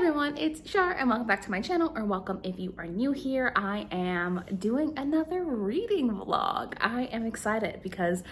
everyone, it's Shar and welcome back to my channel, or welcome if you are new here. I am doing another reading vlog. I am excited because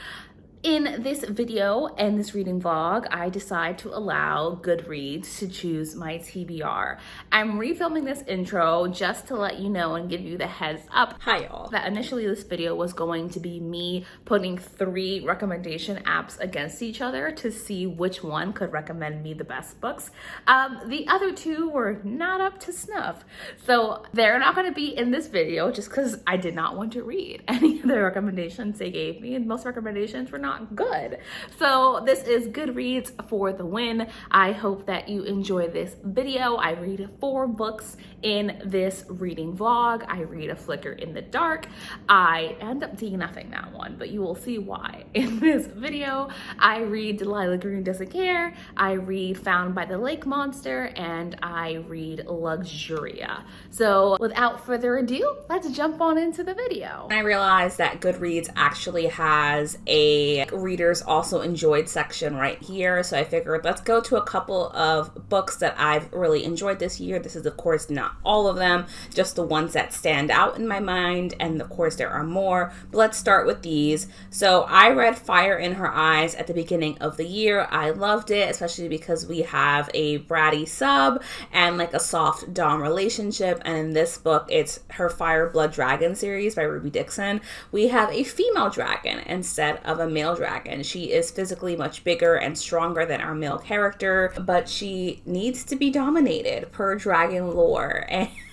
in this video and this reading vlog, I decide to allow Goodreads to choose my TBR. I'm refilming this intro just to let you know and give you the heads up. Hi y'all. That initially this video was going to be me putting 3 recommendation apps against each other to see which one could recommend me the best books. The other 2 were not up to snuff. So they're not gonna be in this video just because I did not want to read any of the recommendations they gave me, and most recommendations were not good. So this is Goodreads for the win. I hope that you enjoy this video. I read 4 books in this reading vlog. I read A Flicker in the Dark. I end up DNFing that one, but you will see why in this video. I read Delilah Green Doesn't Care. I read Found by the Lake Monster, and I read Luxuria. So without further ado, let's jump on into the video. I realized that Goodreads actually has a readers also enjoyed section right here, so I figured let's go to a couple of books that I've really enjoyed this year. This is of course not all of them, just the ones that stand out in my mind, and of course there are more, but let's start with these. So I read Fire in Her Eyes at the beginning of the year. I loved it, especially because we have a bratty sub and like a soft dom relationship, and in this book it's her Fire Blood Dragon series by Ruby Dixon. We have a female dragon instead of a male dragon. She is physically much bigger and stronger than our male character, but she needs to be dominated per dragon lore.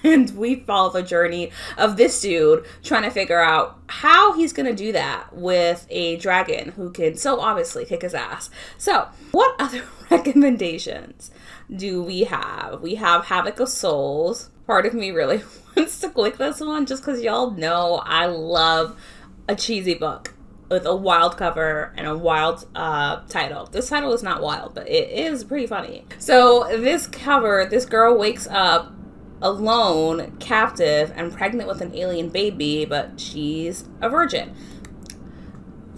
And we follow the journey of this dude trying to figure out how he's going to do that with a dragon who can so obviously kick his ass. So what other recommendations do we have? We have Havoc of Souls. Part of me really wants to click this one just because y'all know I love a cheesy book with a wild cover and a wild title. This title is not wild, but it is pretty funny. So this cover, this girl wakes up alone, captive, and pregnant with an alien baby, but she's a virgin.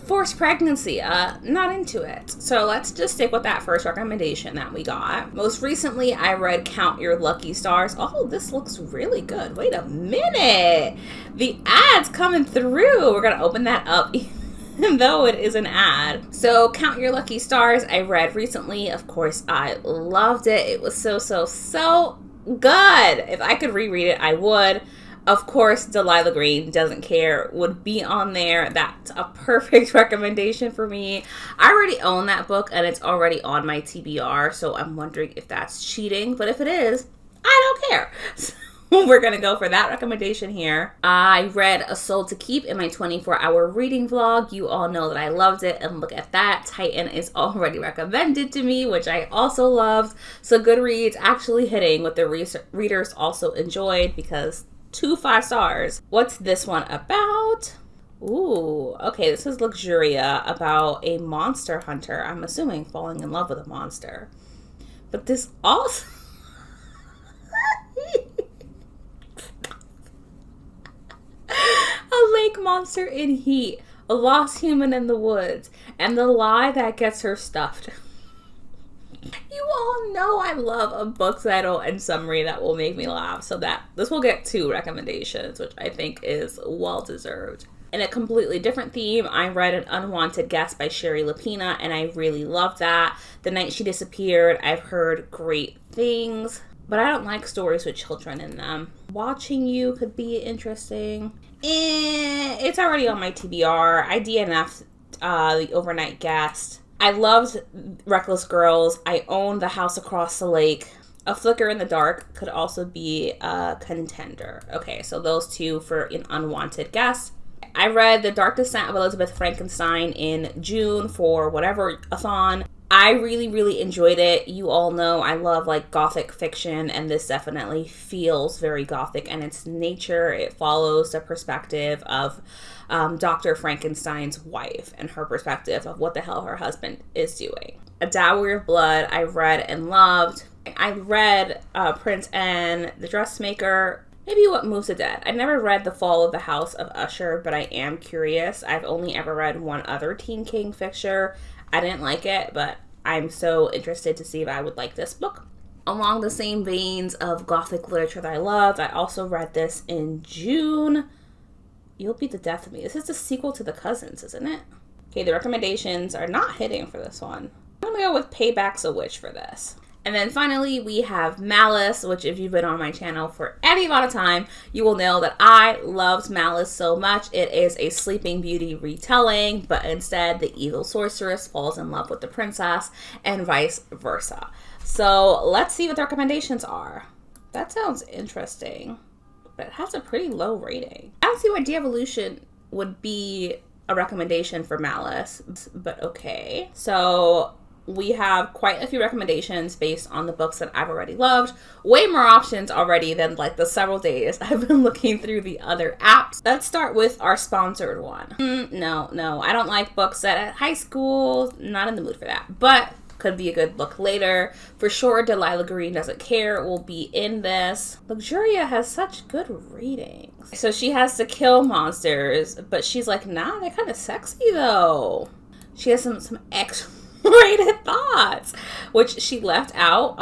Forced pregnancy, not into it. So let's just stick with that first recommendation that we got. Most recently, I read Count Your Lucky Stars. Oh, this looks really good. Wait a minute. The ad's coming through. We're gonna open that up even though it is an ad. So Count Your Lucky Stars, I read recently. Of course, I loved it. It was so good. If I could reread it, I would. Of course, Delilah Green Doesn't Care would be on there. That's a perfect recommendation for me. I already own that book and it's already on my TBR, so I'm wondering if that's cheating, but if it is, I don't care. We're gonna go for that recommendation here. I read A Soul to Keep in my 24-hour reading vlog. You all know that I loved it, and look at that. Titan is already recommended to me, which I also loved. So Goodreads actually hitting what the readers also enjoyed, because 2 5 stars. What's this one about? Ooh, okay, this is Luxuria, about a monster hunter. I'm assuming falling in love with a monster. But this also... A lake monster in heat, a lost human in the woods, and the lie that gets her stuffed. You all know I love a book title and summary that will make me laugh, so that this will get 2 recommendations, which I think is well deserved. In a completely different theme, I read An Unwanted Guest by Sherry Lapina, and I really loved that. The Night She Disappeared, I've heard great things, but I don't like stories with children in them. Watching You could be interesting. It's already on my TBR. I DNF'd The Overnight Guest. I loved Reckless Girls. I own The House Across the Lake. A Flicker in the Dark could also be a contender. Okay, so those 2 for An Unwanted Guest. I read The Dark Descent of Elizabeth Frankenstein in June for whatever-a-thon. I really enjoyed it. You all know I love like gothic fiction, and this definitely feels very gothic in its nature. It follows the perspective of Dr. Frankenstein's wife and her perspective of what the hell her husband is doing. A Dowry of Blood I read and loved. I read Prince and the Dressmaker. Maybe What Moves the Dead. I never read The Fall of the House of Usher, but I am curious. I've only ever read one other Teen King fiction. I didn't like it, but I'm so interested to see if I would like this book. along the same veins of gothic literature that I loved. I also read this in June. You'll Beat the Death of Me. This is the sequel to The Cousins, isn't it? Okay, the recommendations are not hitting for this one. I'm gonna go with Payback's a Witch for this. And then finally, we have Malice, which if you've been on my channel for any amount of time, you will know that I loved Malice so much. It is a Sleeping Beauty retelling, but instead the evil sorceress falls in love with the princess and vice versa. So let's see what the recommendations are. That sounds interesting, but it has a pretty low rating. I don't see why de-evolution would be a recommendation for Malice, but okay. So we have quite a few recommendations based on the books that I've already loved. Way more options already than like the several days I've been looking through the other apps. Let's start with our sponsored one. No, I don't like books set at high school. Not in the mood for that, but could be a good look later. For sure, Delilah Green Doesn't Care will be in this. Luxuria has such good ratings. So she has to kill monsters, but she's like, nah, they're kind of sexy though. She has some X-rated thoughts, which she left out,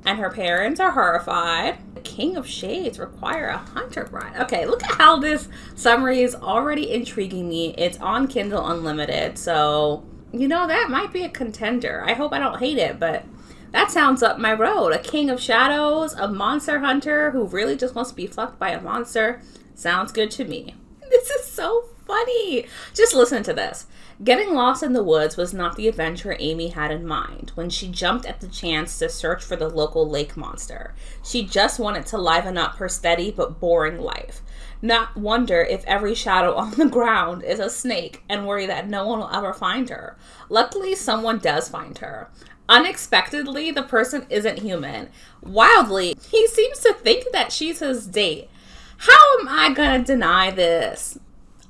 and her parents are horrified. The King of Shades require a hunter bride. Okay, look at how this summary is already intriguing me. It's on Kindle Unlimited, so you know, that might be a contender. I hope I don't hate it, but that sounds up my road. A King of Shadows, a monster hunter who really just wants to be fucked by a monster. Sounds good to me. This is so funny. Just listen to this. Getting lost in the woods was not the adventure Amy had in mind when she jumped at the chance to search for the local lake monster. She just wanted to liven up her steady but boring life. Not wonder if every shadow on the ground is a snake and worry that no one will ever find her. Luckily, someone does find her. Unexpectedly, the person isn't human. Wildly, he seems to think that she's his date. How am I gonna deny this?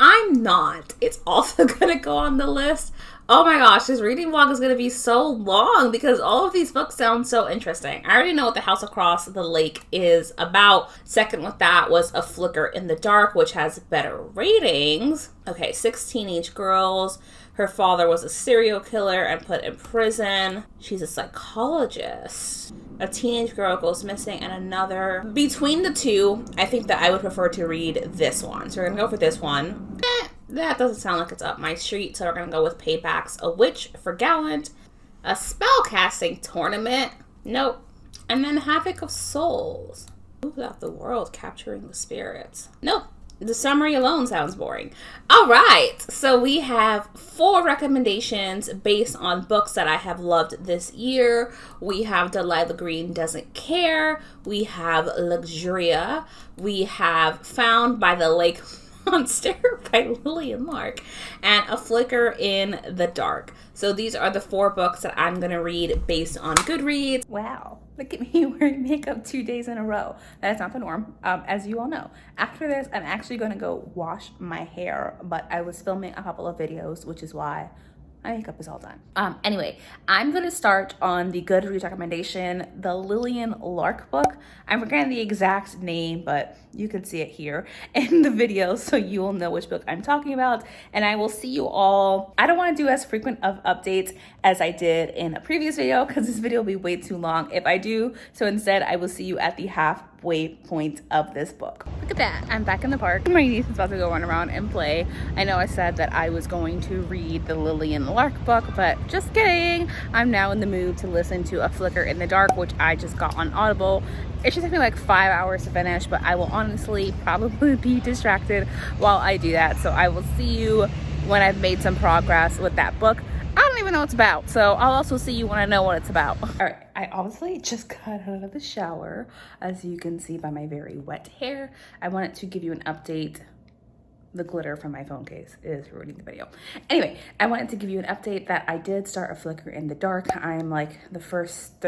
I'm not. It's also gonna go on the list. Oh my gosh, this reading vlog is gonna be so long because all of these books sound so interesting. I already know what The House Across the Lake is about. Second with that was A Flicker in the Dark, which has better ratings. Okay, 6 teenage girls. Her father was a serial killer and put in prison. She's a psychologist. A teenage girl goes missing and another. Between the two, I think that I would prefer to read this one. So we're gonna go for this one. That doesn't sound like it's up my street, so we're gonna go with Payback's a Witch for Gallant. A spellcasting tournament. Nope. And then Havoc of Souls. Move out the world, capturing the spirits. Nope. The summary alone sounds boring. All right, so we have 4 recommendations based on books that I have loved this year. We have Delilah Green Doesn't Care. We have Luxuria. We have Found by the Lake Monster by Lillian Lark, and A Flicker in the Dark. So these are the 4 books that I'm gonna read based on Goodreads. Wow, look at me wearing makeup 2 days in a row. That is not the norm, as you all know. After this, I'm actually gonna go wash my hair, but I was filming a couple of videos, which is why my makeup is all done. Anyway, I'm gonna start on the Goodreads recommendation, the Lillian Lark book. I'm forgetting the exact name, but you can see it here in the video, so you will know which book I'm talking about. And I will see you all. I don't want to do as frequent of updates as I did in a previous video because this video will be way too long if I do. So instead, I will see you at the halfway point of this book. Look at that, I'm back in the park. My niece is about to go run around and play. I know I said that I was going to read the Lillian Lark book, but just kidding. I'm now in the mood to listen to A Flicker in the Dark, which I just got on Audible. It should take me like 5 hours to finish, but I will honestly probably be distracted while I do that. So I will see you when I've made some progress with that book. I don't even know what it's about, so I'll also see you when I know what it's about. All right, I obviously just got out of the shower, as you can see by my very wet hair. I wanted to give you an update. The glitter from my phone case is ruining the video. Anyway, I wanted to give you an update that I did start A Flicker in the Dark. I'm like the first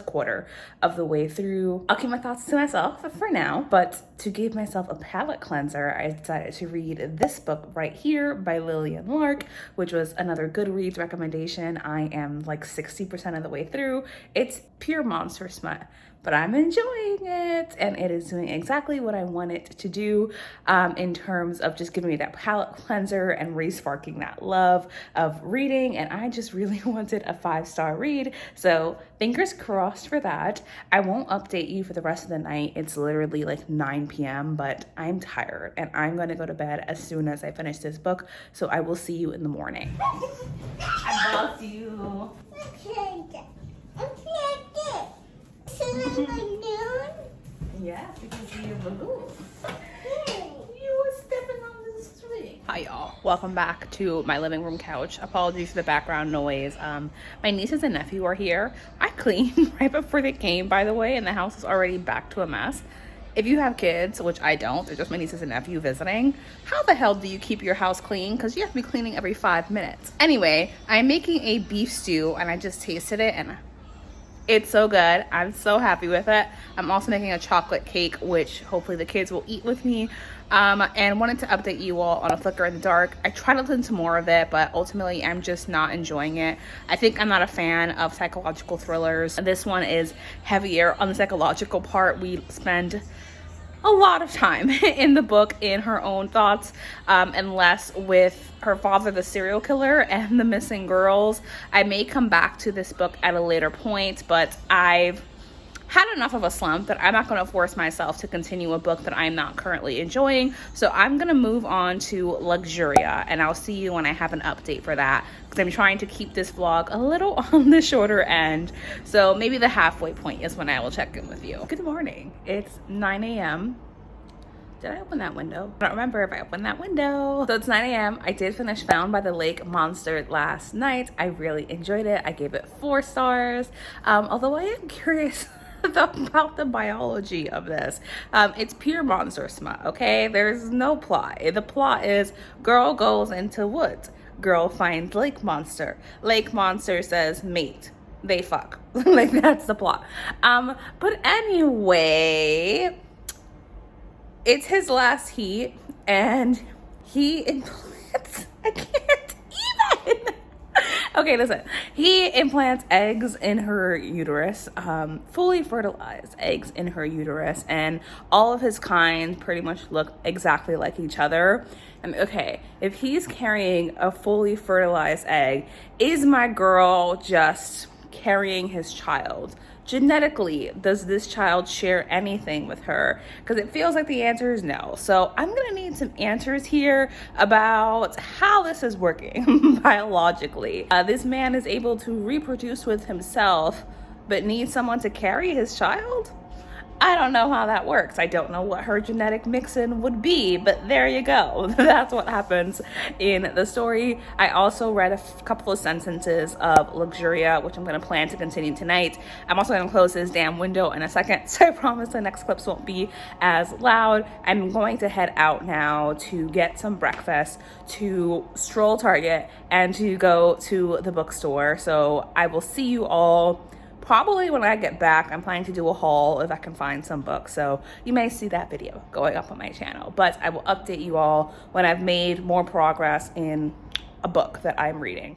quarter of the way through. I'll keep my thoughts to myself for now, but to give myself a palate cleanser, I decided to read this book right here by Lillian Lark, which was another Goodreads recommendation. I am like 60% of the way through. It's pure monster smut, but I'm enjoying it, and it is doing exactly what I want it to do in terms of just giving me that palate cleanser and re-sparking that love of reading. And I just really wanted a 5-star read. So fingers crossed for that. I won't update you for the rest of the night. It's literally like 9 p.m., but I'm tired and I'm going to go to bed as soon as I finish this book. So I will see you in the morning. I love you. Yes, because you're a lagoon. You were stepping on the string. Hi y'all, welcome back to my living room couch. Apologies for the background noise. My nieces and nephew are here. I cleaned right before they came, by the way, and the house is already back to a mess. If you have kids, which I don't, they're just my nieces and nephew visiting, how the hell do you keep your house clean? Because you have to be cleaning every 5 minutes. Anyway, I'm making a beef stew and I just tasted it and it's so good. I'm so happy with it. I'm also making a chocolate cake, which hopefully the kids will eat with me. And wanted to update you all on A Flicker in the Dark. I tried to listen to more of it, but ultimately I'm just not enjoying it. I think I'm not a fan of psychological thrillers. This one is heavier on the psychological part. We spend a lot of time in the book in her own thoughts, and less with her father, the serial killer, and the missing girls. I may come back to this book at a later point, but I've had enough of a slump that I'm not going to force myself to continue a book that I'm not currently enjoying. So I'm going to move on to Luxuria, and I'll see you when I have an update for that, because I'm trying to keep this vlog a little on the shorter end. So maybe the halfway point is when I will check in with you. Good morning. It's 9 a.m. Did I open that window? I don't remember if I opened that window. So it's 9 a.m. I did finish Found by the Lake Monster last night. I really enjoyed it. I gave it 4 stars. Although I am curious about the biology of this. It's pure monster smut, okay? There's no plot. The plot is girl goes into woods. Girl finds lake monster. Lake monster says mate. They fuck. Like, that's the plot. But anyway, it's his last heat and he implants, I can't even. Okay, listen. He implants eggs in her uterus, fully fertilized eggs in her uterus, and all of his kind pretty much look exactly like each other. And okay, if he's carrying a fully fertilized egg, is my girl just carrying his child? Genetically, does this child share anything with her? Because it feels like the answer is no. So I'm gonna need some answers here about how this is working biologically. This man is able to reproduce with himself, but needs someone to carry his child? I don't know how that works. I don't know what her genetic mix-in would be, but there you go. That's what happens in the story. I also read a couple of sentences of Luxuria, which I'm going to plan to continue tonight. I'm also going to close this damn window in a second, so I promise the next clips won't be as loud. I'm going to head out now to get some breakfast, to stroll Target, and to go to the bookstore. So I will see you all probably when I get back. I'm planning to do a haul if I can find some books, so you may see that video going up on my channel, but I will update you all when I've made more progress in a book that I'm reading.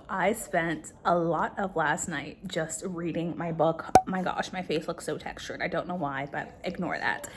I spent a lot of last night just reading my book. Oh my gosh, my face looks so textured. I don't know why, but ignore that.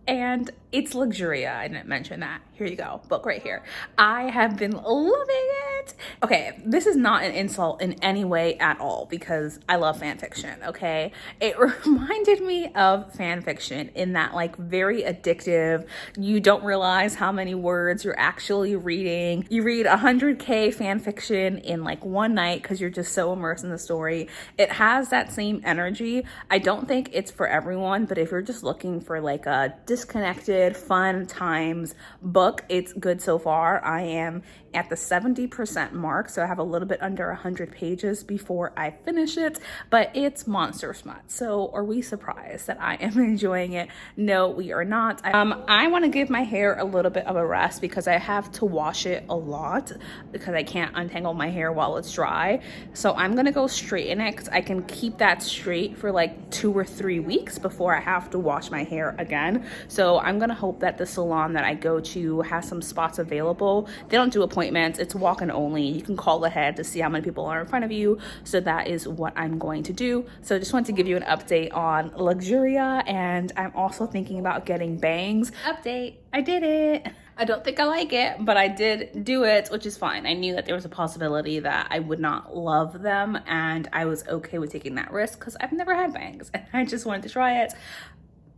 And it's Luxuria. I didn't mention that. Here you go, book right here. I have been loving it. Okay, this is not an insult in any way at all, because I love fan fiction, okay? It reminded me of fan fiction in that, like, very addictive, you don't realize how many words you're actually reading. You read 100K fan fiction in like one night because you're just so immersed in the story. It has that same energy. I don't think it's for everyone, but if you're just looking for like a disconnected, fun times book, it's good so far. I am at the 70% 80% mark, so I have a little bit under 100 pages before I finish it, but it's monster smut. So are we surprised that I am enjoying it? No, we are not. I want to give my hair a little bit of a rest because I have to wash it a lot because I can't untangle my hair while it's dry. So I'm gonna go straighten it because I can keep that straight for like 2 or 3 weeks before I have to wash my hair again. So I'm gonna hope that the salon that I go to has some spots available. They don't do appointments, it's walk-in only. You can call ahead to see how many people are in front of you. So that is what I'm going to do. So I just wanted to give you an update on Luxuria, and I'm also thinking about getting bangs. Update, I did it. I don't think I like it, but I did do it, which is fine. I knew that there was a possibility that I would not love them, and I was okay with taking that risk because I've never had bangs and I just wanted to try it.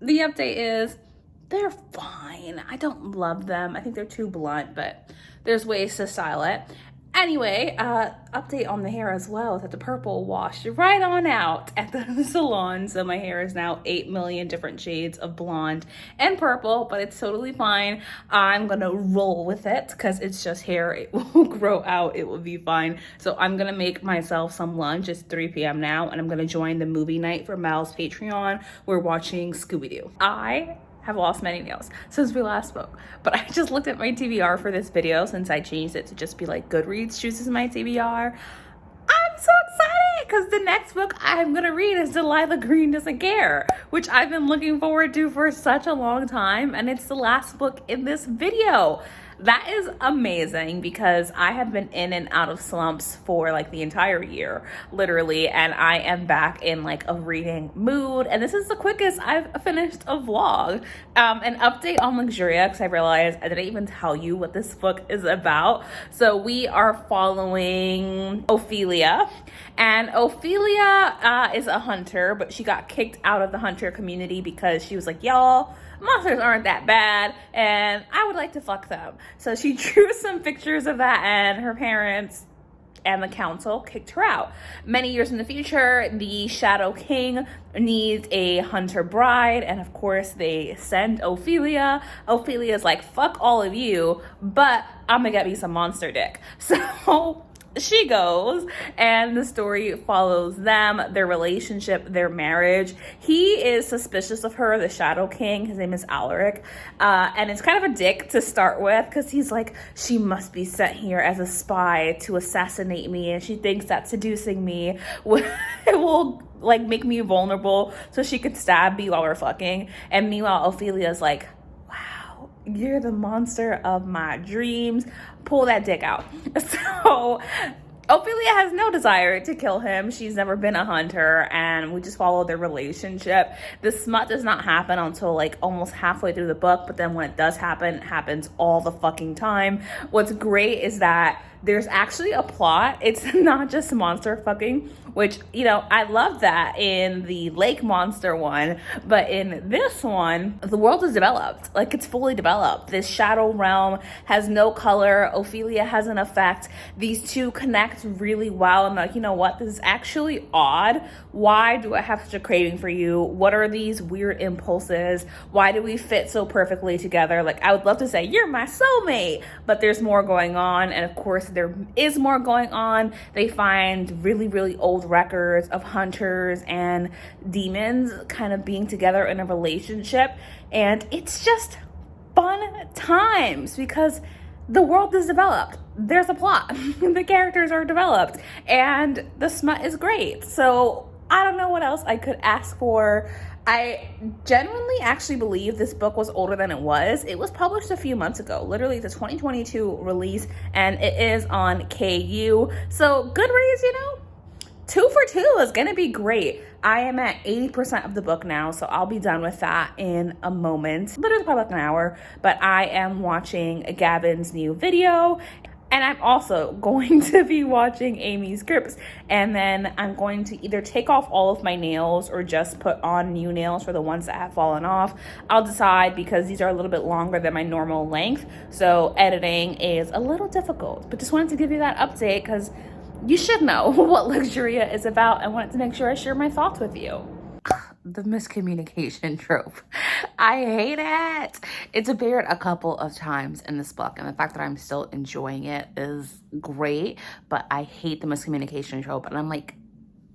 The update is they're fine. I don't love them. I think they're too blunt, but there's ways to style it. Anyway, update on the hair as well is that the purple washed right on out at the salon. So my hair is now 8 million different shades of blonde and purple, but it's totally fine. I'm gonna roll with it because it's just hair. It will grow out, it will be fine. So I'm gonna make myself some lunch. It's 3 p.m. now, and I'm gonna join the movie night for Mal's Patreon. We're watching Scooby-Doo. I have lost many nails since we last spoke, but I just looked at my TBR for this video since I changed it to just be like Goodreads chooses my TBR. I'm so excited because the next book I'm gonna read is Delilah Green Doesn't Care, which I've been looking forward to for such a long time, and it's the last book in this video. That is amazing because I have been in and out of slumps for like the entire year, literally, and I am back in like a reading mood, and this is the quickest I've finished a vlog. An update on Luxuria, because I realized I didn't even tell you what this book is about. So we are following Ophelia, and Ophelia is a hunter, but she got kicked out of the hunter community because she was like, y'all, monsters aren't that bad and I would like to fuck them. So she drew some pictures of that, and her parents and the council kicked her out. Many years in the future, the Shadow King needs a hunter bride, and of course they send Ophelia. Ophelia's like, fuck all of you, but I'm gonna get me some monster dick. So she goes, and the story follows them, their relationship, their marriage. He is suspicious of her, the Shadow King. His name is Alaric, and it's kind of a dick to start with because he's like, she must be sent here as a spy to assassinate me, and she thinks that seducing me will like make me vulnerable so she could stab me while we're fucking. And meanwhile, Ophelia's like, you're the monster of my dreams. Pull that dick out. So Ophelia has no desire to kill him. She's never been a hunter, and we just follow their relationship. The smut does not happen until like almost halfway through the book, but then when it does happen, it happens all the fucking time. What's great is that there's actually a plot. It's not just monster fucking, which, you know, I love that in the lake monster one, but in this one, the world is developed. Like, it's fully developed. This shadow realm has no color. Ophelia has an effect. These two connect really well. I'm like, you know what? This is actually odd. Why do I have such a craving for you? What are these weird impulses? Why do we fit so perfectly together? Like, I would love to say, you're my soulmate, but there's more going on. And of course, there is more going on. They find really, really old records of hunters and demons kind of being together in a relationship. And it's just fun times because the world is developed. There's a plot. The characters are developed. And the smut is great. So I don't know what else I could ask for. I genuinely actually believe this book was older than it was. It was published a few months ago. Literally, it's a 2022 release, and it is on KU. So Goodreads, you know, 2 for 2 is gonna be great. I am at 80% of the book now, so I'll be done with that in a moment. Literally probably like an hour, but I am watching Gavin's new video. And I'm also going to be watching Amy's Grips. And then I'm going to either take off all of my nails or just put on new nails for the ones that have fallen off. I'll decide because these are a little bit longer than my normal length. So editing is a little difficult. But just wanted to give you that update because you should know what Luxuria is about. I wanted to make sure I share my thoughts with you. the miscommunication trope. I hate it. It's appeared a couple of times in this book, and the fact that I'm still enjoying it is great, but I hate the miscommunication trope. And I'm like,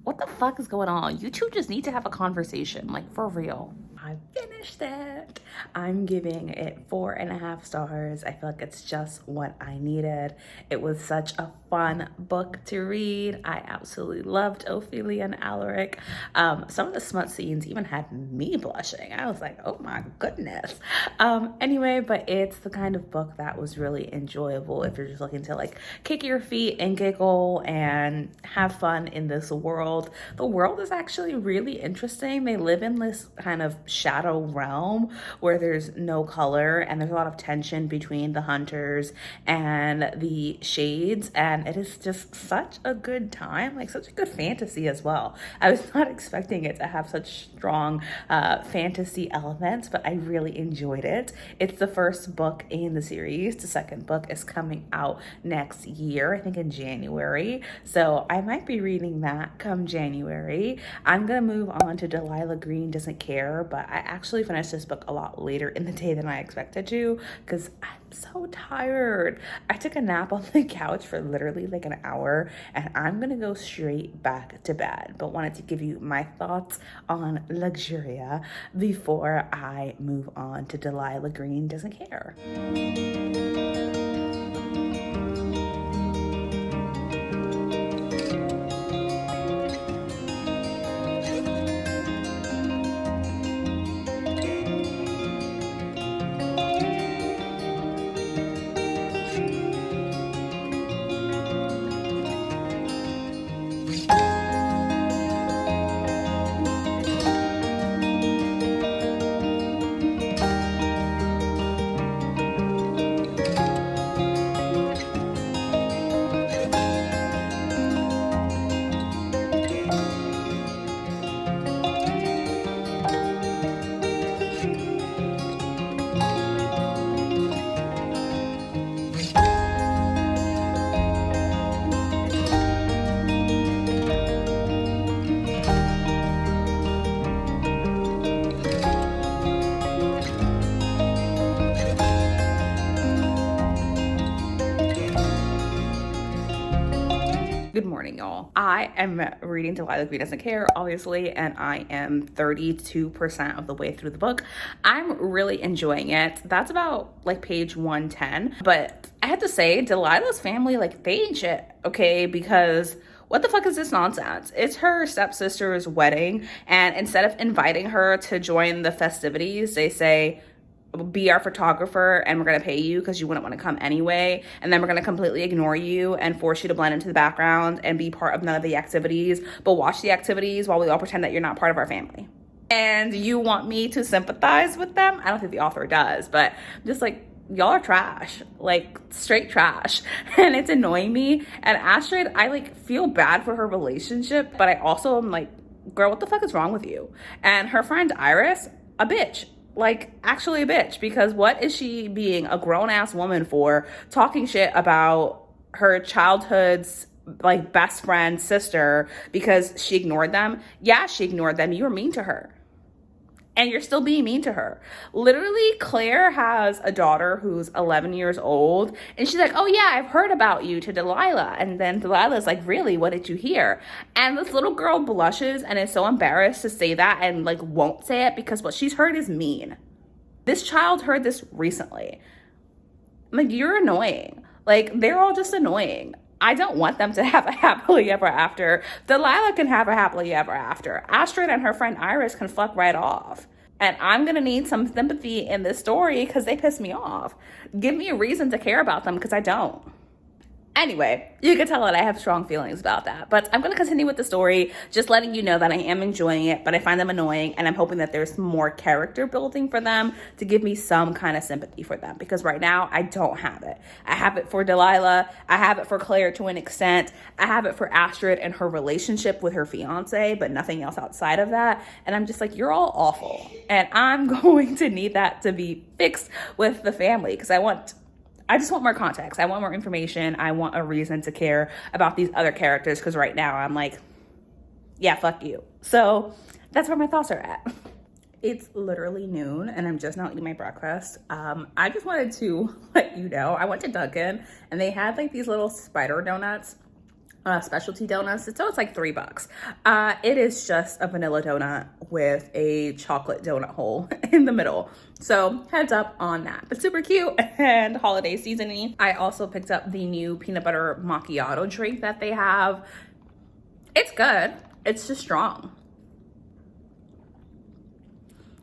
what the fuck is going on? You two just need to have a conversation, like, for real. I finished it. I'm giving it 4.5 stars. I feel like it's just what I needed. It was such a fun book to read. I absolutely loved Ophelia and Alaric. Some of the smut scenes even had me blushing. I was like, oh my goodness. Anyway, but it's the kind of book that was really enjoyable if you're just looking to like kick your feet and giggle and have fun in this world. The world is actually really interesting. They live in this kind of shadow realm where there's no color, and there's a lot of tension between the hunters and the shades, and it is just such a good time, like such a good fantasy as well. I was not expecting it to have such strong fantasy elements, but I really enjoyed it. It's the first book in the series. The second book is coming out next year, I think in January, so I might be reading that come January. I'm gonna move on to Delilah Green Doesn't Care, but I actually finished this book a lot later in the day than I expected to because I'm so tired. I took a nap on the couch for literally like an hour, and I'm gonna go straight back to bed, but wanted to give you my thoughts on Luxuria before I move on to Delilah Green Doesn't Care. Good morning, y'all. I am reading Delilah Green Doesn't Care, obviously, and I am 32% of the way through the book. I'm really enjoying it. That's about like page 110, but I have to say, Delilah's family, like, they ain't shit, okay? Because what the fuck is this nonsense? It's her stepsister's wedding, and instead of inviting her to join the festivities, they say, be our photographer and we're gonna pay you because you wouldn't want to come anyway, and then we're gonna completely ignore you and force you to blend into the background and be part of none of the activities, but watch the activities while we all pretend that you're not part of our family. And you want me to sympathize with them? I don't think the author does, but just like, y'all are trash, like straight trash. And it's annoying me. And Astrid, I like feel bad for her relationship, but I also am like, girl, what the fuck is wrong with you? And her friend Iris, a bitch. Like, actually a bitch, because what is she being a grown-ass woman for, talking shit about her childhood's like best friend sister because she ignored them? Yeah, she ignored them. You were mean to her. And you're still being mean to her. Literally, Claire has a daughter who's 11 years old, and she's like, oh yeah, I've heard about you, to Delilah. And then Delilah's like, really, what did you hear? And this little girl blushes and is so embarrassed to say that and like won't say it because what she's heard is mean. This child heard this recently. Like, you're annoying. Like, they're all just annoying. I don't want them to have a happily ever after. Delilah can have a happily ever after. Astrid and her friend Iris can fuck right off. And I'm gonna need some sympathy in this story because they piss me off. Give me a reason to care about them because I don't. Anyway, you can tell that I have strong feelings about that, but I'm going to continue with the story, just letting you know that I am enjoying it, but I find them annoying, and I'm hoping that there's more character building for them to give me some kind of sympathy for them, because right now I don't have it. I have it for Delilah, I have it for Claire to an extent, I have it for Astrid and her relationship with her fiance, but nothing else outside of that, and I'm just like, you're all awful, and I'm going to need that to be fixed with the family, because I just want more context. I want more information. I want a reason to care about these other characters, because right now I'm like, yeah, fuck you. So that's where my thoughts are at. It's literally noon and I'm just not eating my breakfast. I just wanted to let you know, I went to Dunkin' and they had like these little spider donuts, specialty donuts. So it's like $3. It is just a vanilla donut with a chocolate donut hole in the middle. So heads up on that, but super cute and holiday seasoning. I also picked up the new peanut butter macchiato drink that they have. It's good. It's just strong.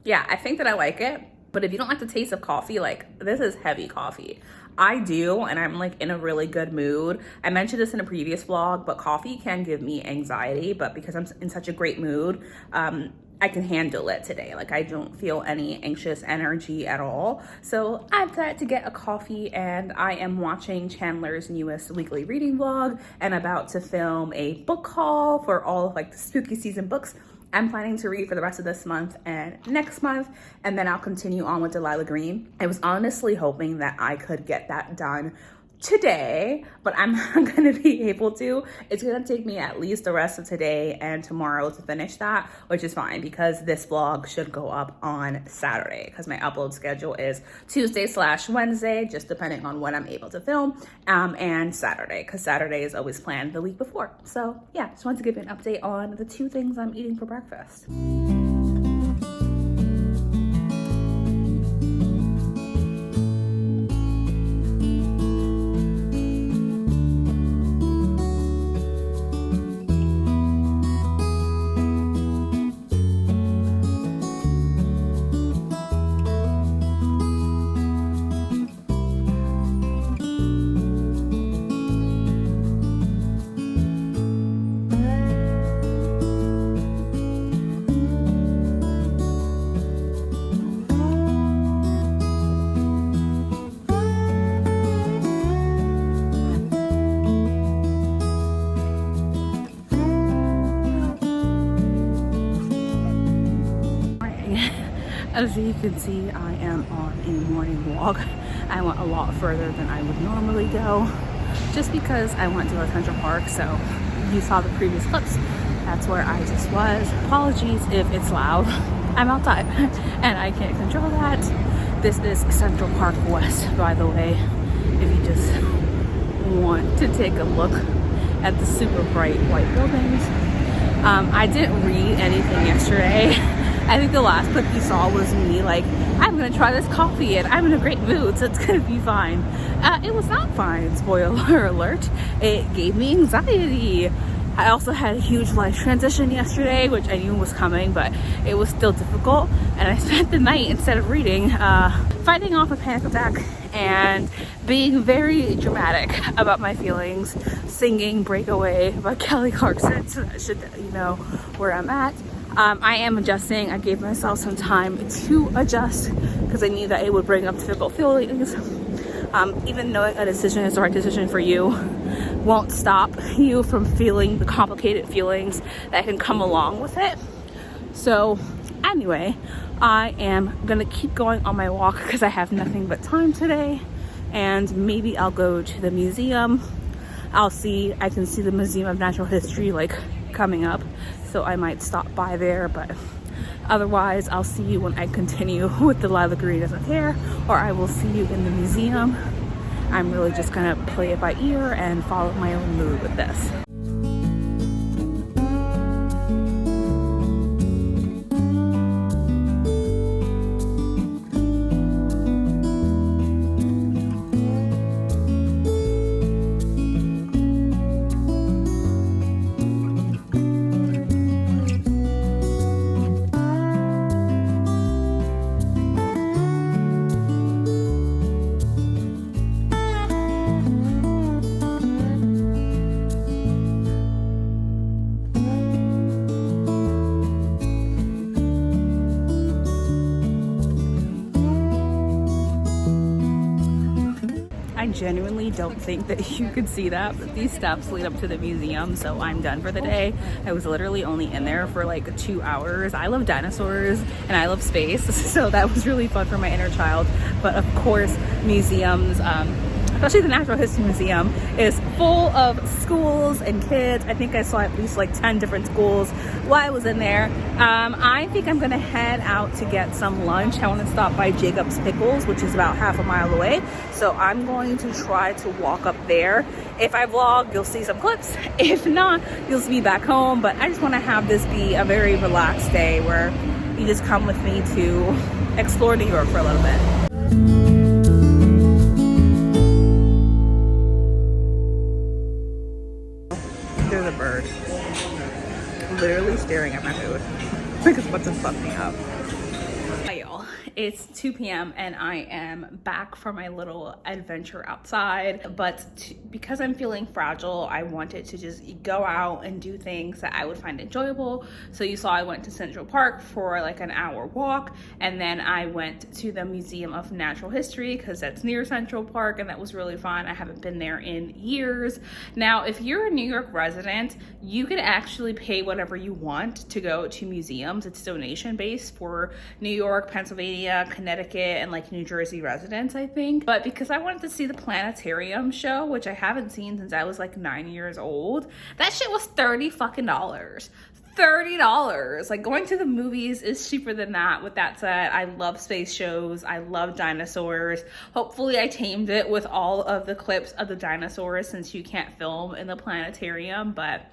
Yeah, I think that I like it, but if you don't like the taste of coffee, like this is heavy coffee. I do, and I'm like in a really good mood. I mentioned this in a previous vlog, but coffee can give me anxiety, but because I'm in such a great mood, I can handle it today. Like I don't feel any anxious energy at all. So I decided to get a coffee and I am watching Chandler's newest weekly reading vlog and about to film a book haul for all of like the spooky season books I'm planning to read for the rest of this month and next month, and then I'll continue on with Delilah Green. I was honestly hoping that I could get that done today, but I'm not gonna be able to. It's gonna take me at least the rest of today and tomorrow to finish that, which is fine because this vlog should go up on Saturday because my upload schedule is Tuesday/Wednesday, just depending on when I'm able to film, and Saturday, because Saturday is always planned the week before. So yeah, just wanted to give you an update on the 2 things I'm eating for breakfast. As you can see, I am on a morning walk. I went a lot further than I would normally go just because I went to the Central Park. So you saw the previous clips. That's where I just was. Apologies if it's loud. I'm outside and I can't control that. This is Central Park West, by the way, if you just want to take a look at the super bright white buildings. I didn't read anything yesterday. I think the last clip you saw was me like, I'm gonna try this coffee and I'm in a great mood, so it's gonna be fine. It was not fine, spoiler alert. It gave me anxiety. I also had a huge life transition yesterday, which I knew was coming, but it was still difficult. And I spent the night, instead of reading, fighting off a panic attack and being very dramatic about my feelings, singing Breakaway by Kelly Clarkson, so that should let you know where I'm at. I am adjusting. I gave myself some time to adjust because I knew that it would bring up difficult feelings. Even knowing a decision is the right decision for you won't stop you from feeling the complicated feelings that can come along with it. So anyway, I am gonna keep going on my walk because I have nothing but time today, and maybe I'll go to the museum. I can see the Museum of Natural History like coming up, so I might stop by there, but otherwise I'll see you when I continue with Delilah Green as a pair, or I will see you in the museum. I'm really just gonna play it by ear and follow my own mood with this. I genuinely don't think that you could see that, but these steps lead up to the museum, so I'm done for the day. I was literally only in there for like 2 hours. I love dinosaurs and I love space, so that was really fun for my inner child. But of course, museums especially the Natural History Museum is full of schools and kids. I think I saw at least like 10 different schools while I was in there. I think I'm gonna head out to get some lunch. I want to stop by Jacob's Pickles, which is about half a mile away. So I'm going to try to walk up there. If I vlog, you'll see some clips. If not, you'll see me back home. But I just want to have this be a very relaxed day where you just come with me to explore New York for a little bit. There's a bird literally staring at my food. Like it's about to fuck me up. Hi y'all, it's 2 p.m. and I am back for my little adventure outside, but because I'm feeling fragile, I wanted to just go out and do things that I would find enjoyable. So you saw I went to Central Park for like an hour walk, and then I went to the Museum of Natural History because that's near Central Park, and that was really fun. I haven't been there in years. Now, if you're a New York resident, you can actually pay whatever you want to go to museums. It's donation based for New York, Pennsylvania, Connecticut, and like New Jersey residents, I think. But because I wanted to see the planetarium show, which I haven't seen since I was like 9 years old, that shit was $30 fucking dollars. $30. Like, going to the movies is cheaper than that. With that said, I love space shows. I love dinosaurs. Hopefully I tamed it with all of the clips of the dinosaurs since you can't film in the planetarium. But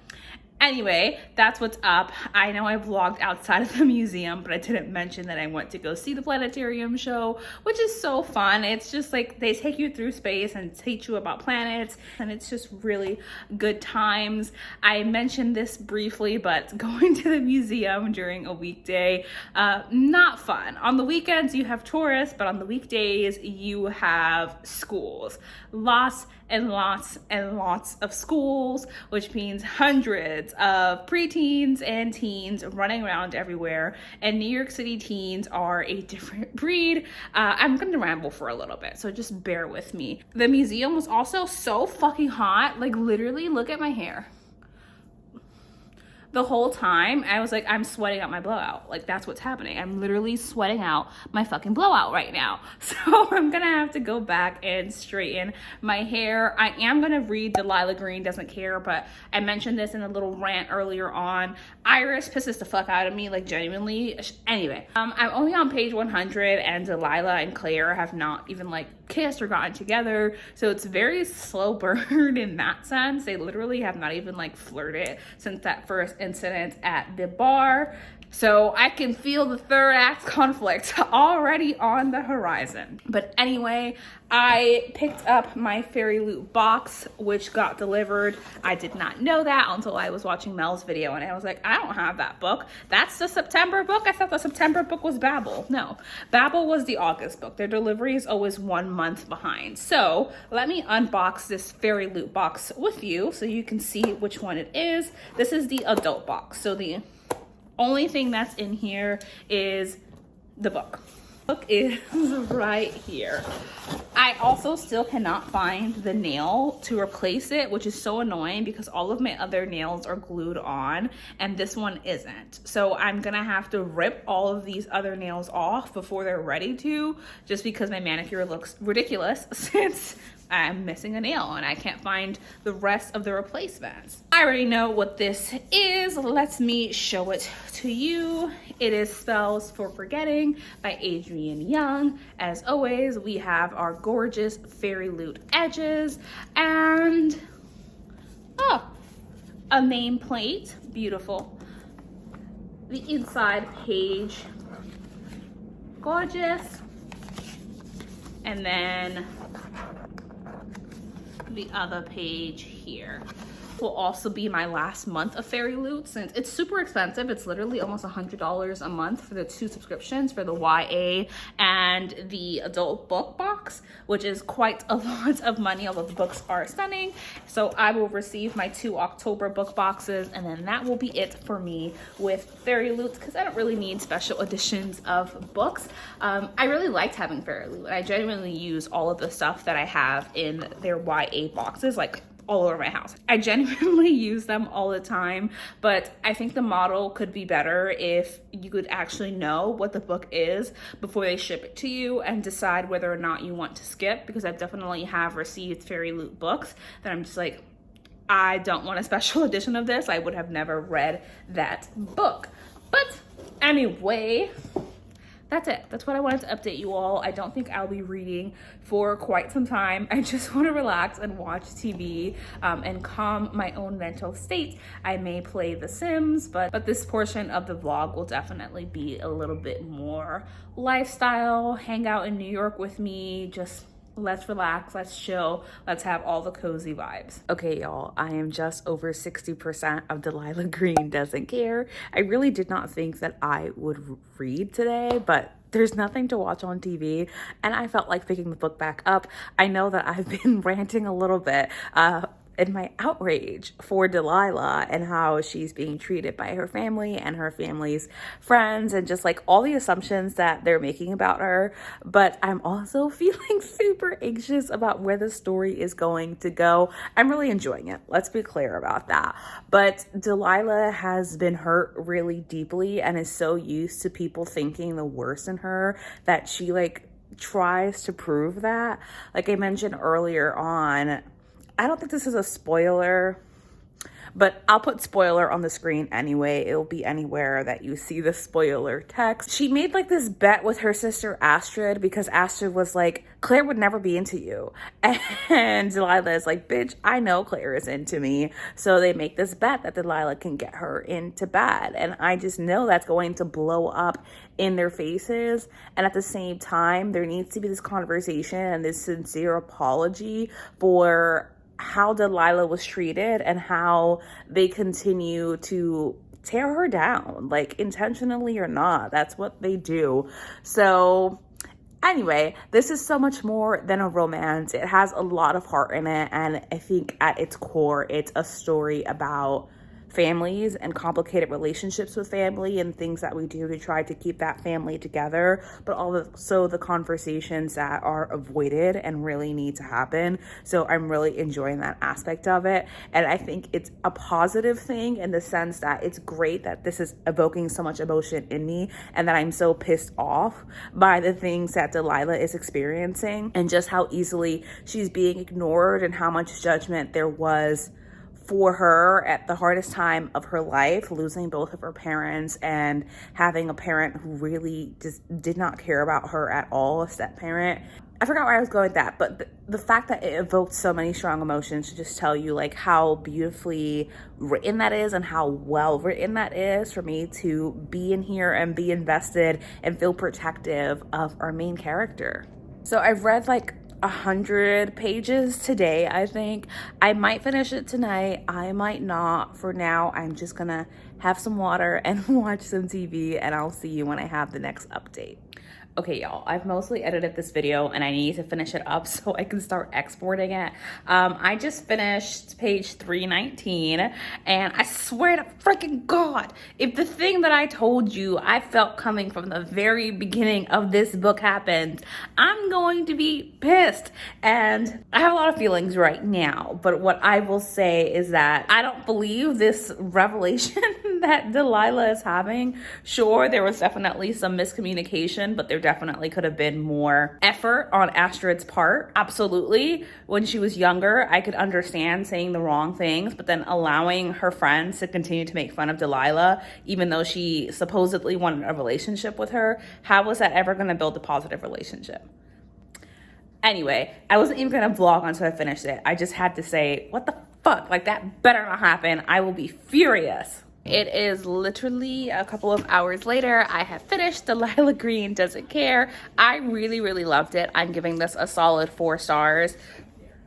anyway, that's what's up. I know I vlogged outside of the museum, but I didn't mention that I went to go see the planetarium show, which is so fun. It's just like they take you through space and teach you about planets, and it's just really good times. I mentioned this briefly, but going to the museum during a weekday, not fun. On the weekends, you have tourists, but on the weekdays, you have schools. Lots and lots and lots of schools, which means hundreds of preteens and teens running around everywhere. And New York City teens are a different breed. I'm gonna ramble for a little bit, so just bear with me. The museum was also so fucking hot. Like, literally, look at my hair. The whole time I was like, I'm sweating out my blowout. Like, that's what's happening. I'm literally sweating out my fucking blowout right now. So I'm gonna have to go back and straighten my hair. I am gonna read Delilah Green Doesn't Care, but I mentioned this in a little rant earlier on. Iris pisses the fuck out of me, like, genuinely. Anyway, I'm only on page 100, and Delilah and Claire have not even like kissed or gotten together. So it's very slow burn in that sense. They literally have not even like flirted since that first incident at the bar. So I can feel the third act conflict already on the horizon. But anyway, I picked up my Fairyloot box, which got delivered. I did not know that until I was watching Mel's video, and I was like, I don't have that book. That's the September book? I thought the September book was Babel. No, Babel was the August book. Their delivery is always 1 month behind. So let me unbox this Fairyloot box with you so you can see which one it is. This is the adult box. So the only thing that's in here is the book. The book is right here. I also still cannot find the nail to replace it, which is so annoying because all of my other nails are glued on and this one isn't. So I'm gonna have to rip all of these other nails off before they're ready to, just because my manicure looks ridiculous since I'm missing a nail and I can't find the rest of the replacements. I already know what this is. Let me show it to you. It is Spells for Forgetting by Adrienne Young. As always, we have our gorgeous Fairyloot edges and a nameplate. Beautiful. The inside page, gorgeous. And then the other page here will also be my last month of Fairyloot, since it's super expensive. It's literally almost $100 a month for the 2 subscriptions for the YA and the adult book box, which is quite a lot of money, although the books are stunning. So I will receive my 2 October book boxes, and then that will be it for me with Fairyloot, because I don't really need special editions of books. I really liked having Fairyloot. I genuinely use all of the stuff that I have in their YA boxes, like all over my house. I genuinely use them all the time, but I think the model could be better if you could actually know what the book is before they ship it to you and decide whether or not you want to skip, because I definitely have received Fairyloot books that I'm just like, I don't want a special edition of this. I would have never read that book. But anyway, that's it. That's what I wanted to update you all. I don't think I'll be reading for quite some time. I just want to relax and watch TV and calm my own mental state. I may play The Sims, but this portion of the vlog will definitely be a little bit more lifestyle. Hang out in New York with me, just let's relax, let's chill, let's have all the cozy vibes. Okay, y'all, I am just over 60% of Delilah Green Doesn't Care. I really did not think that I would read today, but there's nothing to watch on TV, and I felt like picking the book back up. I know that I've been ranting a little bit in my outrage for Delilah and how she's being treated by her family and her family's friends, and just like all the assumptions that they're making about her. But I'm also feeling super anxious about where the story is going to go. I'm really enjoying it. Let's be clear about that. But Delilah has been hurt really deeply and is so used to people thinking the worst in her that she like tries to prove that. Like I mentioned earlier on, I don't think this is a spoiler, but I'll put spoiler on the screen anyway. It'll be anywhere that you see the spoiler text. She made like this bet with her sister Astrid, because Astrid was like, Claire would never be into you. And Delilah is like, bitch, I know Claire is into me. So they make this bet that Delilah can get her into bed. And I just know that's going to blow up in their faces. And at the same time, there needs to be this conversation and this sincere apology for how Delilah was treated and how they continue to tear her down, like intentionally or not. That's what they do. So anyway, this is so much more than a romance. It has a lot of heart in it, and I think at its core, it's a story about families and complicated relationships with family and things that we do to try to keep that family together, but also the conversations that are avoided and really need to happen. So I'm really enjoying that aspect of it, and I think it's a positive thing in the sense that it's great that this is evoking so much emotion in me, and that I'm so pissed off by the things that Delilah is experiencing and just how easily she's being ignored and how much judgment there was for her at the hardest time of her life, losing both of her parents and having a parent who really just did not care about her at all, a step parent. I forgot where I was going with that, but the fact that it evoked so many strong emotions should just tell you like how beautifully written that is and how well written that is for me to be in here and be invested and feel protective of our main character. So I've read like 100 pages today. I think I might finish it tonight, I might not. For now, I'm just gonna have some water and watch some TV, and I'll see you when I have the next update. Okay, y'all, I've mostly edited this video and I need to finish it up so I can start exporting it. I just finished page 319, and I swear to freaking God, if the thing that I told you I felt coming from the very beginning of this book happened, I'm going to be pissed. And I have a lot of feelings right now, but what I will say is that I don't believe this revelation that Delilah is having. Sure, there was definitely some miscommunication, but there definitely could have been more effort on Astrid's part. Absolutely. When she was younger, I could understand saying the wrong things, but then allowing her friends to continue to make fun of Delilah, even though she supposedly wanted a relationship with her, how was that ever going to build a positive relationship? Anyway, I wasn't even going to vlog until I finished it. I just had to say, what the fuck? Like, that better not happen. I will be furious. It is literally a couple of hours later. I have finished Delilah Green Doesn't Care. I really, really loved it. I'm giving this a solid 4 stars.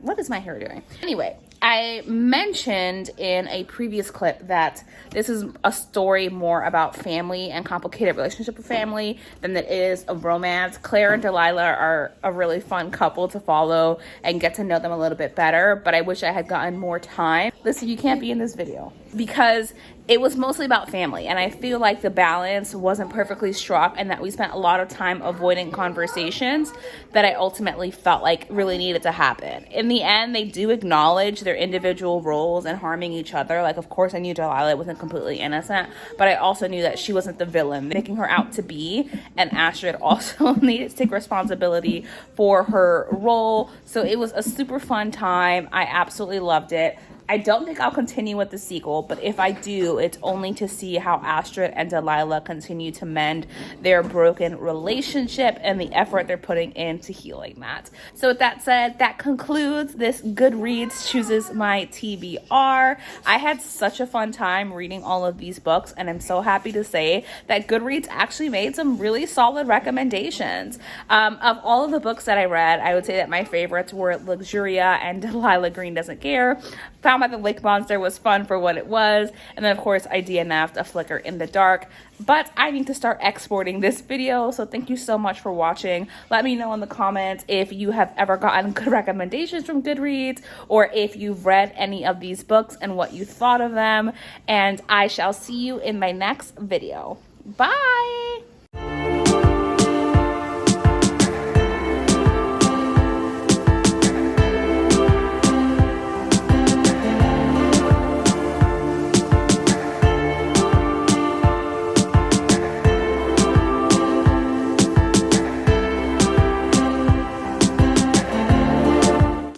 What is my hair doing? Anyway, I mentioned in a previous clip that this is a story more about family and complicated relationship with family than it is a romance. Claire and Delilah are a really fun couple to follow and get to know them a little bit better, but I wish I had gotten more time. Listen, you can't be in this video because it was mostly about family, and I feel like the balance wasn't perfectly struck, and that we spent a lot of time avoiding conversations that I ultimately felt like really needed to happen. In the end, they do acknowledge their individual roles in harming each other. Like, of course, I knew Delilah wasn't completely innocent, but I also knew that she wasn't the villain making her out to be, and Astrid also needed to take responsibility for her role. So it was a super fun time. I absolutely loved it. I don't think I'll continue with the sequel, but if I do, it's only to see how Astrid and Delilah continue to mend their broken relationship and the effort they're putting into healing that. So with that said, that concludes this Goodreads Chooses My TBR. I had such a fun time reading all of these books, and I'm so happy to say that Goodreads actually made some really solid recommendations. Of all of the books that I read, I would say that my favorites were Luxuria and Delilah Green Doesn't Care. Found by the Lake Monster was fun for what it was, and then of course I DNF'd A Flicker in the Dark. But I need to start exporting this video, so thank you so much for watching. Let me know in the comments if you have ever gotten good recommendations from Goodreads, or if you've read any of these books and what you thought of them, and I shall see you in my next video. Bye!